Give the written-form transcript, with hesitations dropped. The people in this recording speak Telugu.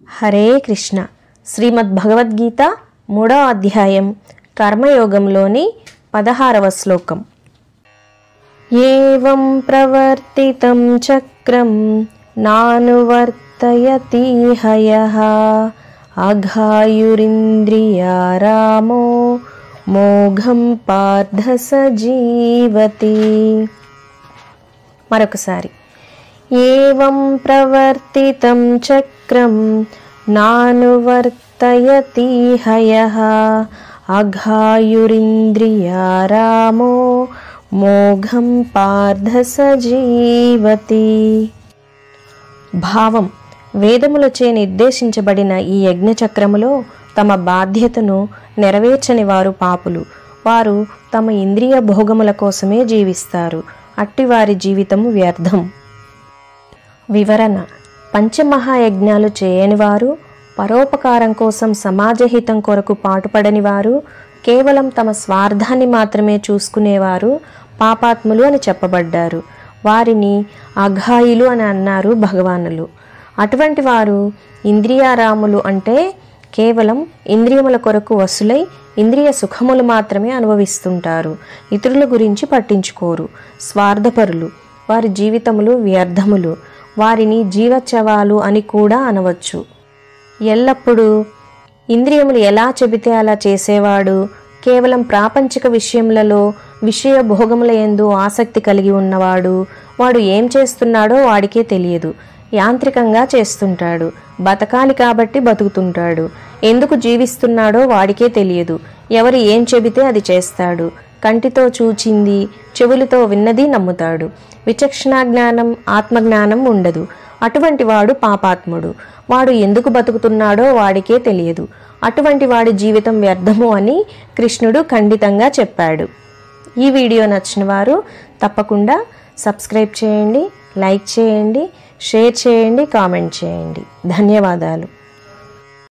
హరే కృష్ణ. శ్రీమద్ భగవద్గీత 3వ అధ్యాయం కర్మయోగంలోని 16వ శ్లోకం. ఏవం ప్రవర్తితం చక్రం నానువర్తయతి హయః అఘాయురింద్రియారామో మోఘం పార్థ సజీవతి. మరొకసారి. ఏవం ప్రవర్తితం చక్రం నానువర్తయతి హయః అఘాయురింద్రియారామో మోఘం పార్థ సజీవతి. భావం: వేదములచే నిర్దేశించబడిన ఈ యజ్ఞచక్రములో తమ బాధ్యతను నెరవేర్చని వారు పాపులు. వారు తమ ఇంద్రియ భోగముల కోసమే జీవిస్తారు. అట్టివారి జీవితం వ్యర్థం. వివరణ: పంచమహాయజ్ఞాలు చేయనివారు, పరోపకారం కోసం సమాజహితం కొరకు పాటుపడని వారు, కేవలం తమ స్వార్థాన్ని మాత్రమే చూసుకునేవారు పాపాత్ములు అని చెప్పబడ్డారు. వారిని అఘాయులు అని అన్నారు భగవానులు. అటువంటి వారు ఇంద్రియారాములు, అంటే కేవలం ఇంద్రియముల కొరకు వసులై ఇంద్రియ సుఖములు మాత్రమే అనుభవిస్తుంటారు. ఇతరుల గురించి పట్టించుకోరు. స్వార్థపరులు. వారి జీవితములు వ్యర్థములు. వారిని జీవచ్చవాలు అని కూడా అనవచ్చు. ఎల్లప్పుడూ ఇంద్రియములు ఎలా చెబితే అలా చేసేవాడు, కేవలం ప్రాపంచిక విషయములలో విషయ భోగముల యందు ఆసక్తి కలిగి ఉన్నవాడు. వాడు ఏం చేస్తున్నాడో వాడికే తెలియదు. యాంత్రికంగా చేస్తుంటాడు. బతకాలి కాబట్టి బతుకుతుంటాడు. ఎందుకు జీవిస్తున్నాడో వాడికే తెలియదు. ఎవరు ఏం చెబితే అది చేస్తాడు. కంటితో చూచింది, చెవులతో విన్నది నమ్ముతాడు. విచక్షణా జ్ఞానం, ఆత్మజ్ఞానం ఉండదు. అటువంటి వాడు పాపాత్ముడు. వాడు ఎందుకు బతుకుతున్నాడో వాడికే తెలియదు. అటువంటి వాడి జీవితం వ్యర్థము అని కృష్ణుడు ఖండితంగా చెప్పాడు. ఈ వీడియో నచ్చిన వారు తప్పకుండా సబ్స్క్రైబ్ చేయండి, లైక్ చేయండి, షేర్ చేయండి, కామెంట్ చేయండి. ధన్యవాదాలు.